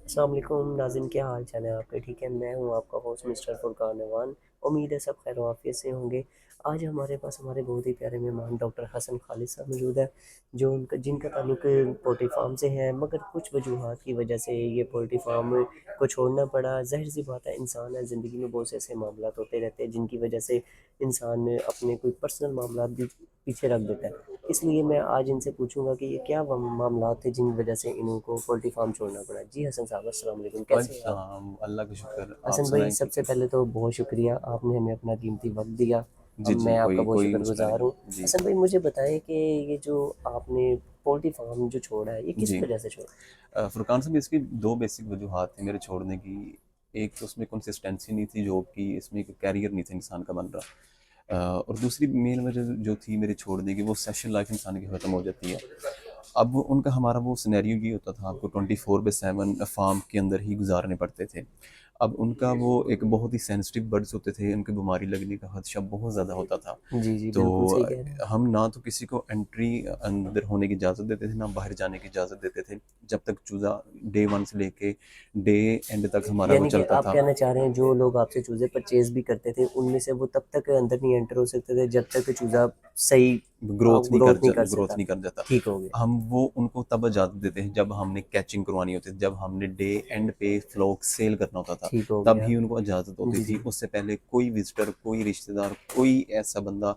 अस्सलाम वालेकुम नाज़रीन, क्या हाल चाल है आपके? ठीक है, मैं हूँ आपका होस्ट मिस्टर फुरकान अवान। उम्मीद है सब खैर आफियत से होंगे। आज हमारे पास हमारे बहुत ही प्यारे मेहमान डॉक्टर हसन खालिद साहब मौजूद है, जो उनका जिनका ताल्लुक पोल्ट्री फार्म से है, मगर कुछ वजूहात की वजह से ये पोल्ट्री फार्म को छोड़ना पड़ा। ज़ाहिर सी बात है, इंसान है, ज़िंदगी में बहुत से ऐसे मामला होते रहते हैं जिनकी वजह से इंसान अपने कोई पर्सनल मामला भी पीछे रख देता है। इसलिए मैं आज इनसे पूछूंगा कि ये क्या मामला थे जिन वजह से इनको पोल्ट्री फार्म छोड़ना पड़ा। जी हसन साहब, अस्सलाम वालेकुम, कैसे हैं आप? वालेकुम अल्लाह का शुक्र। आप हसन भाई, सुनाएं कि सबसे पहले तो बहुत शुक्रिया, आपने हमें अपना कीमती वक्त दिया। जी अब जी, मैं आपका कोई बहुत कोई मसला शुक्रगुजार नहीं। हूँ। जी हसन भाई, मुझे बताएं कि ये जो आपने पोल्ट्री फार्म जो छोड़ा है, ये किस जी। वजह से छोड़ा? फुरकान साहब, इसकी दो बेसिक वजूहात थी मेरे छोड़ने की। एक तो उसमें कंसिस्टेंसी नहीं थी जॉब की, इसमें एक कैरियर नहीं था इंसान का बन रहा। और दूसरी मेन वजह जो थी मेरे छोड़ने की, वो सेशन लाइफ इंसान की ख़त्म हो जाती है। अब उनका हमारा वो सिनेरियो ये होता था, आपको 24/7 फार्म के अंदर ही गुजारने पड़ते थे। अब उनका वो एक बहुत ही सेंसिटिव बर्ड्स होते थे, उनकी बीमारी लगने का खदशा बहुत ज़्यादा होता था। जी जी, तो बिल्कुल सही कह रहे हैं। हम ना तो किसी को एंट्री अंदर होने की इजाज़त देते थे, ना बाहर जाने की इजाज़त देते थे, जब तक चूज़ा डे 1 से लेके डे एंड तक हमारा वो यानी कि चलता आप था। कहना चाह रहे हैं, जो लोग आपसे चूज़े परचेज़ भी करते थे, उनमें से वो तब तक अंदर नहीं एंटर हो सकते थे जब तक चूज़ा सही ग्रोथ नहीं कर ग्रोथ सकता, नहीं कर जाता। ठीक हो गया। हम वो उनको तब इजाज़त देते हैं जब हमने कैचिंग करवानी होती थी, जब हमने डे एंड पे फ्लॉक सेल करना होता था, ठीक हो तब गया। ही उनको इजाज़त होती जी थी। जी। उससे पहले कोई विज़िटर, कोई रिश्तेदार, कोई ऐसा बंदा,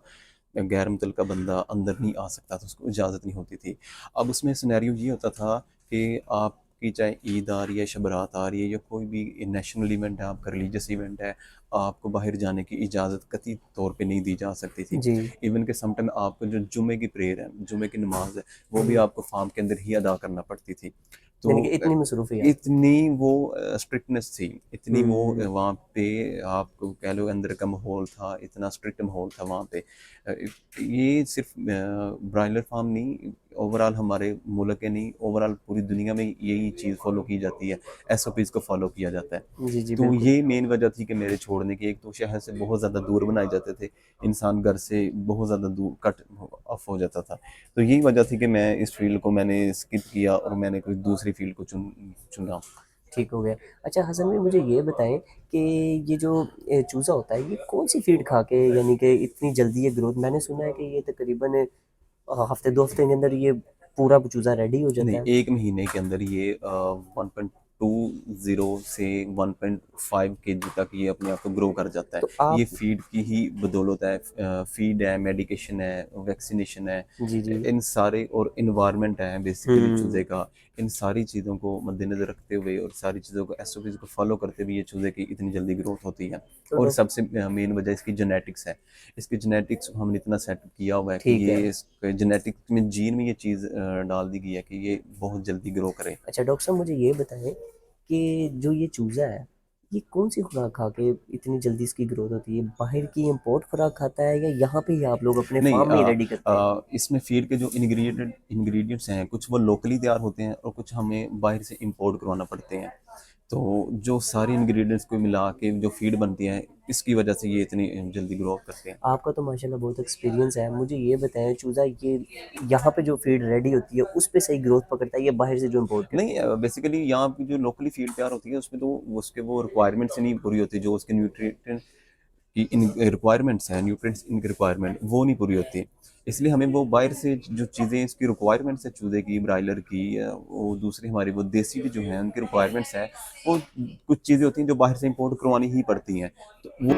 गैर मुतल्लका बंदा अंदर नहीं आ सकता था, उसको इजाज़त नहीं होती थी। अब उसमें सिनेरियो ये होता था कि आपकी चाहे ईद आ रही है, शब बारात आ रही है, या कोई भी नेशनल इवेंट है, आपका रिलीजियस इवेंट है, आपको बाहर जाने की इजाज़त कतई तौर पे नहीं दी जा सकती थी। जी। इवन के समटाइम आपको जो जुम्मे की प्रेयर है, जुम्मे की नमाज है, वो भी आपको फार्म के अंदर ही अदा करना पड़ती थी। तो यानी कि इतनी मसरूफियात। इतनी वो स्ट्रिक्टनेस थी, इतनी वो हम्म। वहाँ पे आपको कह लो अंदर का माहौल था, इतना स्ट्रिक्ट माहौल था वहाँ पे। अ, ये सिर्फ ब्रायलर फार्म नहीं, ओवरऑल हमारे मुल्क के नहीं, ओवरऑल पूरी दुनिया में यही चीज़ फॉलो की जाती है, एसओपीज़ को फॉलो किया जाता है। जी जी, तो बिल्कुल। ये मेन वजह थी कि मेरे छोड़ने की। एक तो शहर से बहुत ज़्यादा दूर बनाए जाते थे, इंसान घर से बहुत ज़्यादा दूर कट ऑफ हो जाता था। तो यही वजह थी कि मैं इस फील्ड को मैंने स्किप किया और मैंने कोई दूसरी फील्ड को चुना। ठीक हो गया। अच्छा हसन भाई, मुझे ये बताएं कि ये जो चूज़ा होता है, ये कौन सी फीड खा के, यानी कि इतनी जल्दी ये ग्रोथ, मैंने सुना है कि ये तकरीबन हफ्ते 2 हफ्ते के अंदर ये पूरा चूज़ा रेडी हो जाता नहीं, है। 1 महीने के अंदर ये 1.20 से 1.5 केजी तक ये अपने आप को ग्रो कर जाता है। तो ये आप। फीड की ही बदौलत है। फीड है, मेडिकेशन है, वैक्सीनेशन है, जी जी। इन सारे, और एनवायरनमेंट है बेसिकली चूज़े हम्म। का। इन सारी चीज़ों को मद्देनज़र रखते हुए और सारी चीज़ों को, एसओपीज़ को फ़ॉलो करते हुए ये चूज़े की इतनी जल्दी ग्रोथ होती है। तो और डॉक्टर। सबसे मेन वजह इसकी जेनेटिक्स है। इसकी जेनेटिक्स हमने इतना सेटअप किया हुआ है कि ठीक ये है। इसके जेनेटिक्स में, जीन में ये चीज़ डाल दी गई है कि ये बहुत जल्दी ग्रो करे। अच्छा डॉक्टर साहब, मुझे ये बताएं कि जो ये चूज़ा है, ये कौन सी खुराक खा के इतनी जल्दी इसकी ग्रोथ होती है? बाहर की इम्पोर्ट खुराक खाता है या यहाँ पे ही आप लोग अपने नहीं, फार्म में ही रेडी करते हैं? इसमें फीड के जो इंग्रेडिएंट्स हैं, कुछ वो लोकली तैयार होते हैं और कुछ हमें बाहर से इंपोर्ट करवाना पड़ते हैं। तो जो सारे इंग्रेडिएंट्स को मिला के जो फीड बनती है, इसकी वजह से ये इतनी जल्दी ग्रो करते हैं। आपका तो माशाल्लाह बहुत एक्सपीरियंस है। मुझे ये बताएं, चूज़ा ये यहाँ पे जो फीड रेडी होती है उस पे सही ग्रोथ पकड़ता है या बाहर से जो इम्पोर्ट करते नहीं, हैं? बेसिकली यहाँ की जो लोकली फीड तैयार होती है, उसमें तो उसके वो रिक्वायरमेंट्स नहीं पूरी होती, जो उसके न्यूट्रिएंट की इन रिक्वायरमेंट्स हैं, न्यूट्रिएंट्स इनकी रिक्वायरमेंट वो नहीं पूरी होती। इसलिए हमें वो बाहर से जो चीज़ें इसकी रिक्वायरमेंट्स है, चूज़े की, ब्रायलर की, वो दूसरी हमारी वो देसी भी जो हैं उनकी रिक्वायरमेंट्स हैं, वो कुछ चीज़ें होती हैं जो बाहर से इंपोर्ट करवानी ही पड़ती हैं। तो वो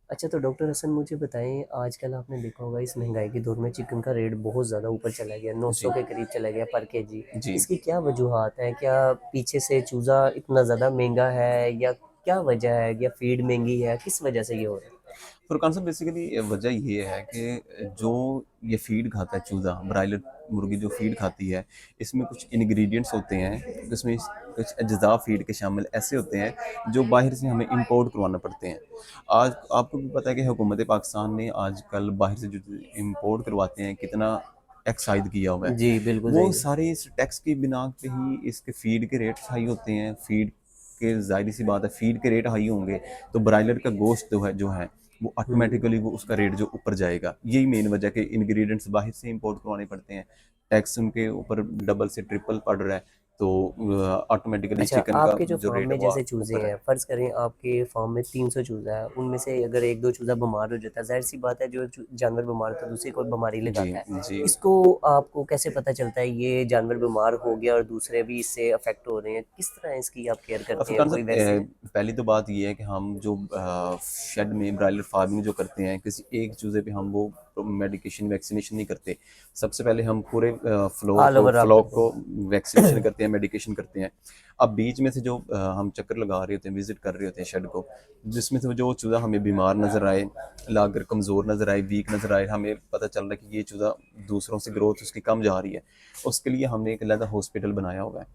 अच्छा तो डॉक्टर हसन, मुझे बताएं, आजकल आपने देखा होगा इस महंगाई के दौर में चिकन का रेट बहुत ज़्यादा ऊपर चला गया, 900 जी के करीब चला गया पर केजी। जी। इसकी क्या वजूहात है? क्या पीछे से चूज़ा इतना ज़्यादा महंगा है, या क्या वजह है, या फीड महंगी है, किस वजह से ये हो रहा है? फुरकान साहब, बेसिकली वजह ये है कि जो ये फीड खाता है चूज़ा, ब्रायलर मुर्गी जो फीड खाती है, इसमें कुछ इंग्रेडिएंट्स होते हैं, इसमें कुछ अज्जा फीड के शामिल ऐसे होते हैं जो बाहर से हमें इंपोर्ट करवाना पड़ते हैं। आज आपको भी पता है कि हुकूमत पाकिस्तान ने आजकल बाहर से जो इंपोर्ट करवाते हैं, कितना टैक्स आयद किया हुआ है। जी बिल्कुल वो सही। सारे इस टैक्स की बिना पे ही इसके फीड के रेट्स हाई होते हैं। फीड आपके ज़ाहिर सी बात है फीड के रेट हाई होंगे तो ब्रायलर का गोश्त जो है वो ऑटोमेटिकली वो उसका रेट जो ऊपर जाएगा। यही मेन वजह कि इंग्रेडिएंट्स बाहर से इंपोर्ट करवाने पड़ते हैं, टैक्स उनके ऊपर डबल से ट्रिपल पड़ रहा है, तो ऑटोमेटिकली अच्छा, चिकन का आपके जो जो फ़ार्म रेट है में वो जैसे चूज़े ऊपर है। हैं, फ़र्ज़ करें आपके फ़ार्म में 300 चूज़ा है, उनमें से अगर 1-2 चूज़ा बीमार हो जाता है, ज़ाहिर-सी बात है जो जानवर बीमार होता है दूसरी कोई बीमारी जी, लगाता है। जी। इसको आपको कैसे पता चलता है ये जानवर बीमार हो गया और दूसरे भी इससे अफ़ेक्ट हो रहे हैं? किस तरह इसकी आप केयर करते हैं? फरकान कोई साहब, वैक्सीन? पहली तो बात ये है कि हम जो शेड में ब्रायलर फार्मिंग जो करते हैं किसी एक चूज़े पे हम वो मेडिकेशन वैक्सीनेशन नहीं करते। सबसे पहले हम पूरे ऑल ओवर आप फ्लोक करते को हैं? वैक्सीनेशन करते हैं, मेडिकेशन करते हैं। अब बीच में से जो हम चक्कर लगा रहे होते हैं, विजिट कर रहे होते हैं शेड को, जिसमें से जो चूज़ा हमें बीमार नज़र आए, लाकर कमज़ोर नज़र आए, वीक नज़र आए, हमें पता चल रहा है कि ये चूज़ा दूसरों से ग्रोथ उसकी कम जा रही है, उसके लिए हमने एक अलग हॉस्पिटल बनाया हुआ है।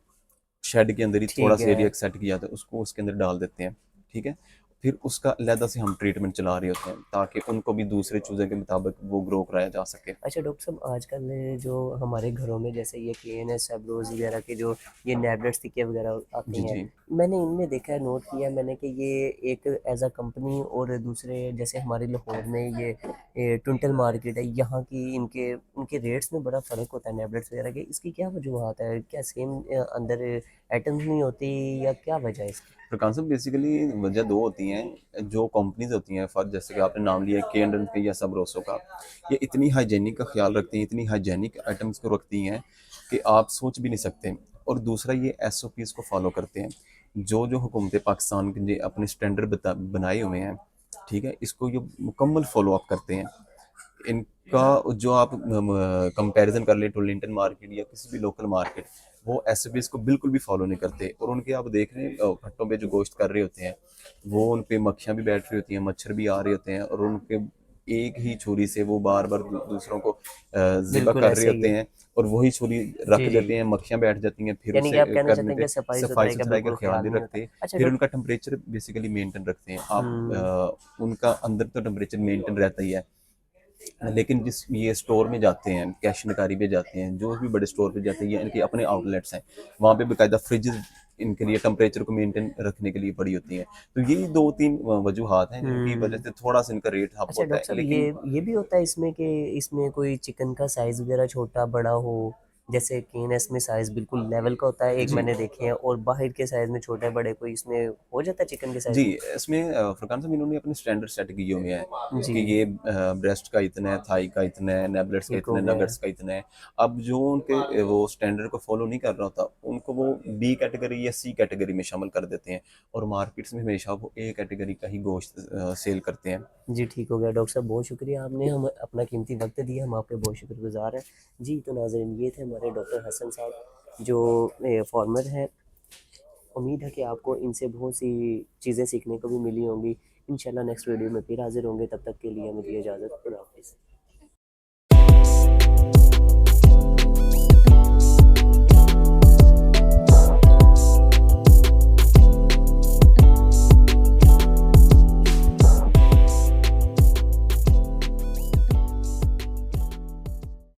शेड के अंदर ही थोड़ा ठीक सा है। एरिया सेट किया था, उसको उसके अंदर डाल देते हैं, ठीक है। फिर उसका अलहदा से हम ट्रीटमेंट चला रहे होते हैं ताकि उनको भी दूसरे चूजे के मुताबिक वो ग्रो कराया जा सके। अच्छा डॉक्टर साहब, आजकल जो हमारे घरों में जैसे ये केएनएस सेब्रोज़ वगैरह के जो ये टैबलेट्स टिक्के वगैरह आती जी हैं, जी मैंने इनमें देखा है, नोट किया है मैंने कि ये एक एज अ कंपनी और दूसरे जैसे हमारे लाहौर में ये टुंटल मार्केट है, यहाँ की इनके उनके रेट्स में बड़ा फ़र्क होता है टैबलेट्स वगैरह के। इसकी क्या वजूहत है? क्या सेम अंदर आइटम्स नहीं होती या क्या वजह है इसकी? तो कॉन्सेप्ट बेसिकली वजह दो होती हैं, जो कंपनीज होती हैं, फॉर जैसे कि आपने नाम लिया के एंड के या सबरोसो का, ये इतनी हाइजेनिक का ख्याल रखती हैं, इतनी हाइजेनिक आइटम्स को रखती हैं कि आप सोच भी नहीं सकते। और दूसरा ये एसओपीज़ को फॉलो करते हैं, जो जो हुकूमत पाकिस्तान के अपने स्टैंडर्ड बनाए हुए हैं, ठीक है, इसको ये मुकम्मल फॉलो अप करते हैं। इनका जो आप कंपैरिजन कर ले टोलिंटन मार्केट या किसी भी लोकल मार्केट, वो एसओपीज़ को बिल्कुल भी फॉलो नहीं करते। और उनके आप देख रहे हैं भट्टों पे जो गोश्त कर रहे होते हैं, वो उन पे मक्खियाँ भी बैठ रही होती हैं, मच्छर भी आ रहे होते हैं, और उनके एक ही छुरी से वो बार बार दूसरों को ज़िबा बिल्कुल कर रहे ऐसे ही होते है। हैं, और वही छुरी रख जी, जी। देते हैं, मक्खियाँ बैठ जाती हैं, फिर यानी कि उसे आप कहना करने चाहते हैं पे कि सफाई सफाई-सुथराई का सुथराई का बिल्कुल ख्याल ख़्याल नहीं नहीं होता। रखते। अच्छा फिर डॉक्टर उनका टेम्परेचर बेसिकली मेंटेन रखते हैं आप, हुँ। उनका अंदर तो टेम्परेचर मेंटेन रहता ही है, लेकिन जिस ये स्टोर में जाते हैं, कैश नकारी पे जाते हैं, जो भी बड़े स्टोर पे जाते हैं, ये इनके अपने आउटलेट्स हैं, वहाँ पे बाकायदा फ्रिजेज इनके लिए टेम्परेचर को मेंटेन रखने के लिए पड़ी होती हैं। तो यही दो तीन वजूहत हैं जिनकी वजह हुँ। से थोड़ा सा इनका रेट अप अच्छा होता डॉक्टर है, साहब, लेकिन ये भी होता है इसमें कि इसमें कोई चिकन का साइज़ वग़ैरह छोटा-बड़ा हो? जैसे केएनएस में साइज़ बिल्कुल लेवल का होता है, एक जी मैंने देखे हैं, और बाहर के साइज़ में छोटे-बड़े कोई इसमें हो जाता है चिकन के जी, साइज़ में? इसमें फरहान साहब इन्होंने अपने स्टैंडर्ड सेट किए हुए हैं जी, कि ये ब्रेस्ट का इतना है, थाई का इतना है, नेबलेट्स का ठीक इतना हो है, गया। नगेट्स का इतना है। अब जो उनके वो स्टैंडर्ड को फॉलो नहीं कर रहा होता, उनको वो बी कैटेगरी या सी कैटेगरी में शामिल कर देते हैं, और मार्केट्स में हमेशा वो ए कैटेगरी का ही गोश्त सेल करते हैं। जी, ठीक हो गया डॉक्टर साहब, बहुत शुक्रिया, आपने हम अपना कीमती वक़्त दिया, हम आपके बहुत शुक्रगुज़ार हैं। जी, तो नाज़रीन, ये थे हमारे डॉक्टर हसन साहब जो फ़ार्मर हैं। उम्मीद है कि आपको इनसे बहुत सी चीज़ें सीखने को भी मिली होंगी। इंशाल्लाह नेक्स्ट वीडियो में फिर हाज़िर होंगे, तब तक के लिए हमें दीजिए इजाज़त। खुदा हाफ़िज़।